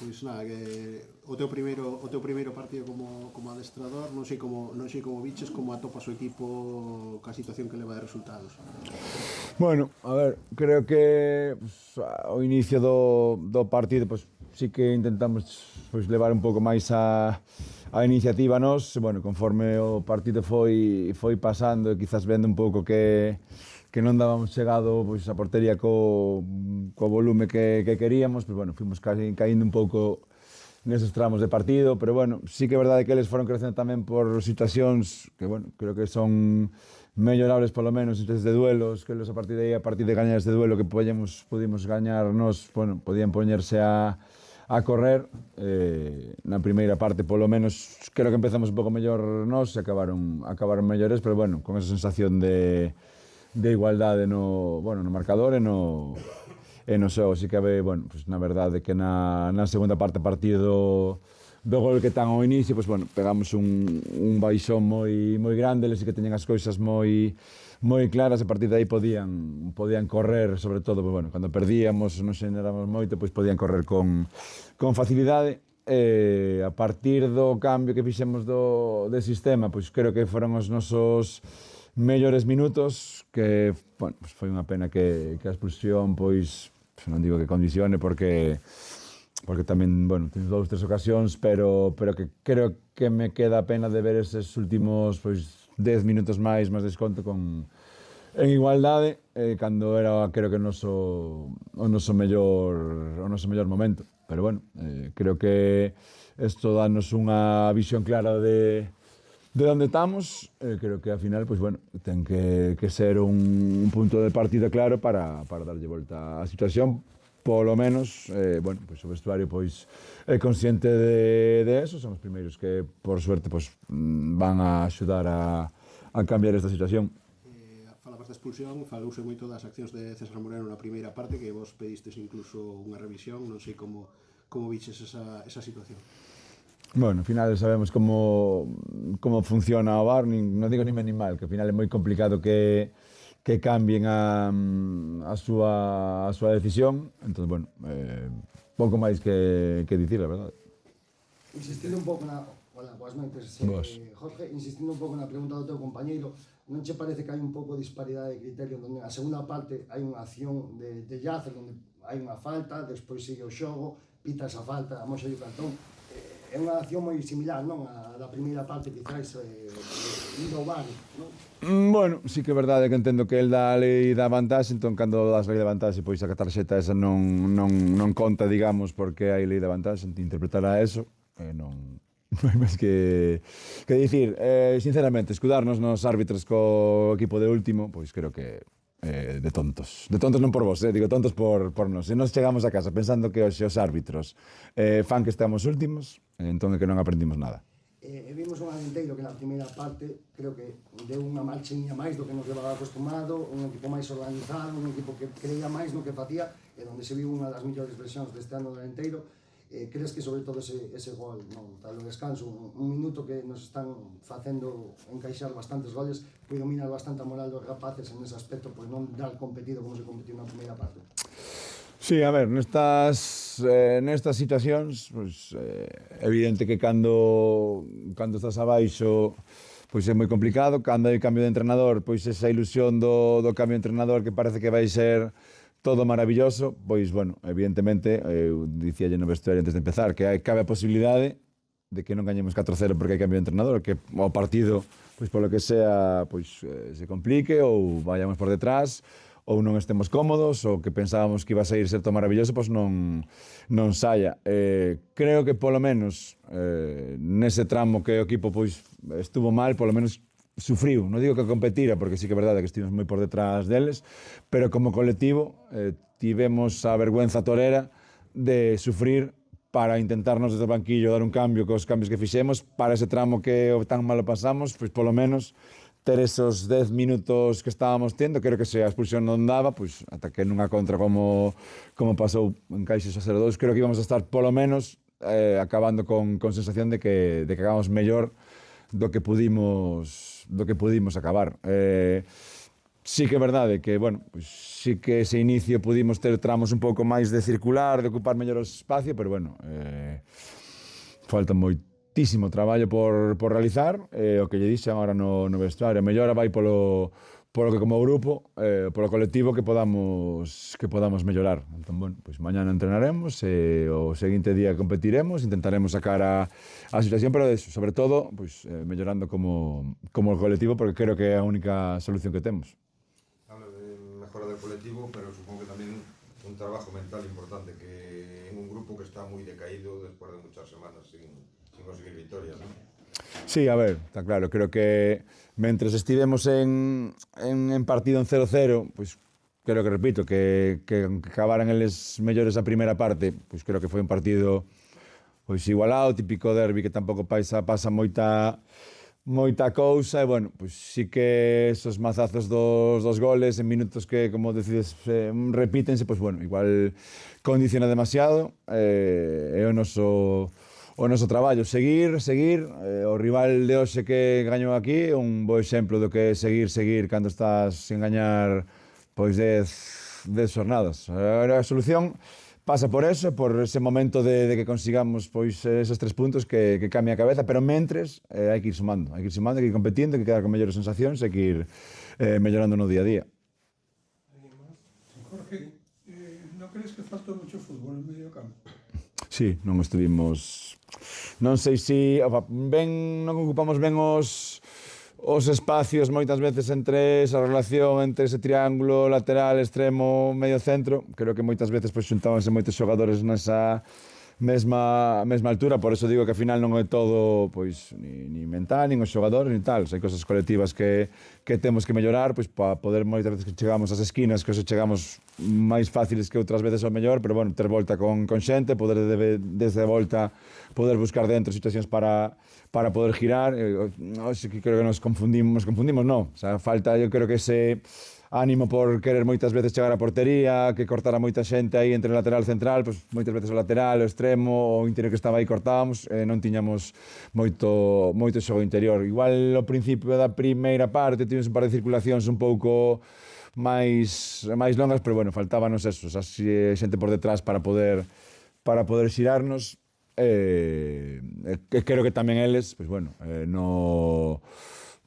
pois nada, que o teu primeiro partido como adestrador, non sei como viches, como atopas o equipo ca situación que leva de resultados. Bueno, a ver, creo que pues, ao inicio do partido pues, sí que intentamos pues, levar un pouco máis a iniciativa nos, bueno, conforme o partido foi pasando e quizás vendo un pouco que non dábamos chegado pois, a portería co volume que queríamos, pues, bueno, fuimos caindo un pouco neses tramos de partido, pero bueno, sí que é verdade que eles foron crecendo tamén por situacións que, bueno, creo que son mellorables polo menos desde de duelos, que eles a partir de gañar este duelo que pudimos gañar nos, bueno, podían poñerse a correr na primeira parte polo menos creo que empezamos un pouco mellor nos e acabaron mellores, pero bueno, con esa sensación de igualdade no marcador e no xogo, así que bueno, pues, na verdade que na segunda parte partido do gol que tan ao inicio, pues, bueno, pegamos un baixón moi grande, eles sí que teñen as cousas moi claras, e a partir de aí podían correr, sobre todo, pues, bueno, cando perdíamos, non xeneramos moito, pues, podían correr con facilidade. A partir do cambio que fixemos de sistema, pues, creo que foron os nosos mellores minutos, que, bueno, pues foi unha pena que a expulsión, pois, non digo que condicione, porque tamén, bueno, tens 2-3 ocasións, pero que creo que me queda a pena de ver eses últimos, pois, 10 minutos máis desconto en igualdade, cando era, creo que o noso mellor momento. Pero, bueno, creo que isto danos unha visión clara de onde estamos, creo que ao final, pues, bueno, ten que ser un punto de partida claro para darlle volta á situación, polo menos, bueno, pues, o vestuario pois é consciente de eso, son os primeiros que, por suerte, pues, van a axudar a cambiar esta situación. Falabas da expulsión, falouse moito das accións de César Moreno na primeira parte, que vos pedistes incluso unha revisión, non sei como viches esa situación. Bueno, ao final sabemos como funciona o VAR, non digo ni ben ni mal, que ao final é moi complicado que cambien a súa decisión, entón, bueno, pouco máis que dicir, a verdade. Insistindo un pouco Hola, boas noites, Jorge, insistindo un pouco na pregunta do teu compañeiro, non che parece que hai un pouco de disparidade de criterio, onde a segunda parte hai unha acción de Yacer, onde hai unha falta, despois sigue o xogo, pita esa falta, amoxa o cartón, é unha acción moi similar, non? A da primeira parte, quizás, indo ao VAR, non? Bueno, sí que é verdade que entendo que el dá a lei da vantaxe, entón, cando das lei da vantaxe, pois a tarxeta esa non conta, digamos, porque hai lei da vantaxe, interpretará eso, non hai máis que dicir. Sinceramente, escudarnos nos árbitros co equipo de último, pois creo que de tontos non por vos, digo tontos por nós. Se nos chegamos a casa pensando que os árbitros fan que estamos últimos, entón é que non aprendimos nada. Vimos un Alenteiro que na primeira parte creo que deu unha marchinha máis do que nos levaba acostumado, un equipo máis organizado, un equipo que creía máis no que facía, e onde se viu unha das millores versións deste ano do Alenteiro. Crees que sobre todo ese gol, non, tal o descanso, un minuto que nos están facendo encaixar bastantes goles, puido minar bastante a moral dos rapaces en ese aspecto, pois non dar competido como se competió na primeira parte? Sí, a ver, nestas situacións, pois, evidente que cando estás abaixo, pois é moi complicado. Cando hai cambio de entrenador, pois esa ilusión do cambio de entrenador que parece que vai ser todo maravilloso, pois, bueno, evidentemente, eu dicíalle no vestuario antes de empezar, que cabe a posibilidade de que non gañemos 4-0 porque hai cambio de entrenador, que o partido, pois, polo que sea, pois, se complique ou vayamos por detrás, ou non estemos cómodos, ou que pensábamos que iba a sair certo maravilloso, pois non saia. Creo que, polo menos, nese tramo que o equipo pois estuvo mal, polo menos sufriu, non digo que competira, porque sí que é verdade que estivemos moi por detrás deles, pero como colectivo tivemos a vergüenza torera de sufrir para intentarnos desde o banquillo dar un cambio cos cambios que fixemos para ese tramo que tan malo pasamos, pois polo menos ter esos 10 minutos que estábamos tendo. Creo que se a expulsión non daba, pois ata que nunha contra como pasou en Caixas a 0-2, creo que íbamos a estar polo menos acabando con sensación de que acabamos mellor do que pudimos acabar. sí que é verdade que, bueno, pues sí que ese inicio pudimos ter tramos un pouco máis de circular, de ocupar mellor o espacio, pero bueno, falta moitísimo traballo por realizar, o que lle dixen agora no vestuario, a mellora vai polo que como grupo, polo colectivo que podamos mellorar. Entón, bueno, pois mañana entrenaremos, o seguinte día competiremos, intentaremos sacar a situación, pero sobre todo, pois mellorando como colectivo, porque creo que é a única solución que temos. Habla de mejora del colectivo, pero supongo que también un trabajo mental importante, que en un grupo que está muy decaído después de muchas semanas sin conseguir victorias, ¿no? Sí, a ver, está claro, creo que mentres estivemos en partido en 0-0, pues creo que, repito, que acabaran eles mellores a primeira parte, pues creo que foi un partido pois igualado, típico derbi que tampouco pasa moita cousa, e bueno, pois sí que esos mazazos dos goles en minutos que, como decides, repítense, pois bueno, igual condiciona demasiado, é o noso traballo, seguir, o rival de hoxe que gañou aquí é un bo exemplo do que é seguir cando estás sen gañar pois 10 xornadas. A solución pasa por eso, por ese momento de que consigamos pois esos 3 puntos que cambia a cabeza, pero mentres hai que ir sumando, hai que ir competindo, hai que quedar con mellores sensacións, hai que ir mellorando no día a día. Jorge, ¿no crees que faltó mucho fútbol en medio campo? Sí, non estivemos... Non sei se non ocupamos ben os espacios moitas veces entre esa relación entre ese triángulo lateral, extremo, medio centro. Creo que moitas veces pois xuntábanse moitos xogadores nesa mesma altura, por eso digo que ao final non é todo pois ni mental, nin os xogadores, nin tal. Hai cosas colectivas que temos que mellorar pois para poder moitas veces que chegamos ás esquinas, que chegamos máis fáciles que outras veces ao mellor, pero bueno, ter volta con xente, poder desde volta poder buscar dentro situacións para poder girar. Creo que nos confundimos non. O sea, falta, eu creo que ese ánimo por querer moitas veces chegar á portería, que cortara moita xente aí entre o lateral e central, pois moitas veces o lateral, o extremo, o interior que estaba aí cortábamos, non tiñamos moito xogo interior. Igual ao principio da primeira parte tivemos un par de circulacións un pouco máis longas, pero bueno, faltábanos eso, así xente por detrás para poder xirarnos. Creo que tamén eles, pois bueno,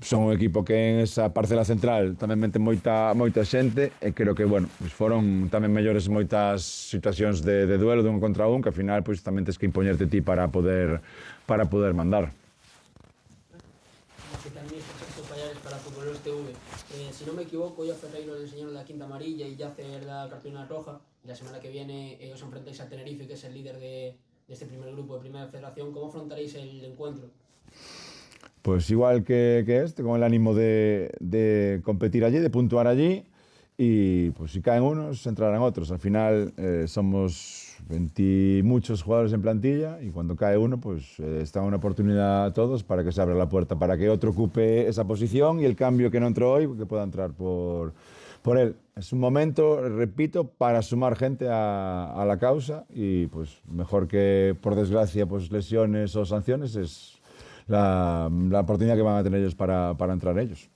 son un equipo que en esa parcela central tamén mete moita xente, e creo que, bueno, pois foron tamén mellores moitas situacións de duelo de un contra un, que ao final pois tamén tens que impoñerte ti para poder mandar. Que también estos Pallares para Futboleros TV. Si no me equivoco, hoy a Ferreiro le enseñaron la quinta amarilla y Yacer la cartulina roja, y la semana que viene os enfrentáis a Tenerife, que es el líder de este primer grupo de Primera Federación. ¿Cómo afrontaréis el encuentro? Pues igual que con el ánimo de competir allí, de puntuar allí, y pues si caen unos, entrarán otros. Al final somos 20 muchos jugadores en plantilla, y cuando cae uno, pues está una oportunidad a todos para que se abra la puerta, para que otro ocupe esa posición, y el cambio que no entró hoy, que pueda entrar por él. Es un momento, repito, para sumar gente a la causa, y pues mejor que, por desgracia, pues lesiones o sanciones, es la oportunidad que van a tener ellos para entrar ellos.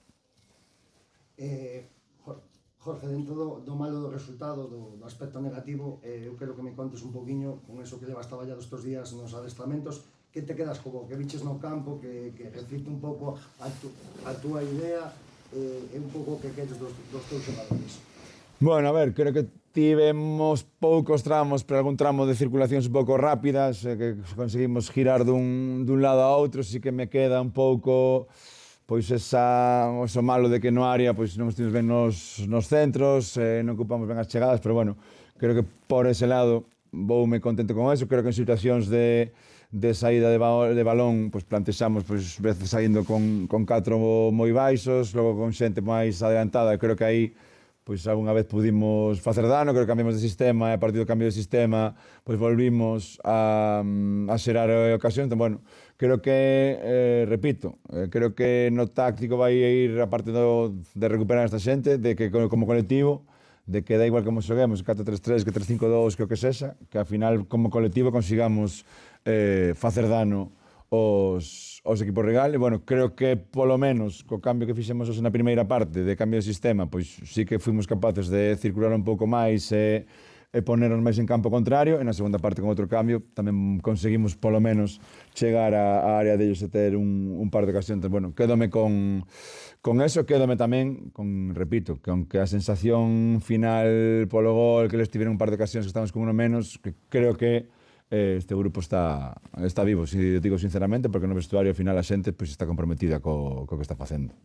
Jorge, dentro do malo do resultado, do aspecto negativo, eu quero que me contes un poquinho con eso que levas traballado estes días nos adestramentos, que te quedas como que viches no campo, que reflicte un pouco a túa idea, e un pouco que queres dos teus xogadores. Bueno, a ver, creo que tivemos poucos tramos, pero algún tramo de circulacións un pouco rápidas, que conseguimos girar dun lado a outro, sí que me queda un pouco pois eso malo de que no área pois non estivemos ben nos centros, non ocupamos ben as chegadas, pero bueno, creo que por ese lado voume contento con eso. Creo que en situacións de saída de balón, pois plantexamos pois veces saindo con 4 moi baixos, logo con xente máis adelantada. Creo que aí pois algunha vez pudimos facer dano, creo que cambiamos de sistema, e a partir do cambio de sistema pois volvimos a xerar ocasións. Entón, bueno, creo que, repito, creo que no táctico vai ir, a parte de recuperar esta xente, de que como colectivo, de que da igual como xoguemos, 4-3-3, que 3-5-2, que o que sexa, que ao final como colectivo consigamos facer dano os equipos rival. E, bueno, creo que polo menos co cambio que fixemos hoxe na primeira parte de cambio de sistema, pois sí que fuimos capaces de circular un pouco máis e ponernos máis en campo contrario, e na segunda parte con outro cambio tamén conseguimos polo menos chegar á área deles e ter un par de ocasións. Bueno, quédome con eso, quédome tamén repito, que aunque a sensación final polo gol, que eles tiveron un par de ocasións que estamos con uno menos, que creo que este grupo está vivo, si digo sinceramente, porque no vestuario ao final a xente pois está comprometida co que está facendo.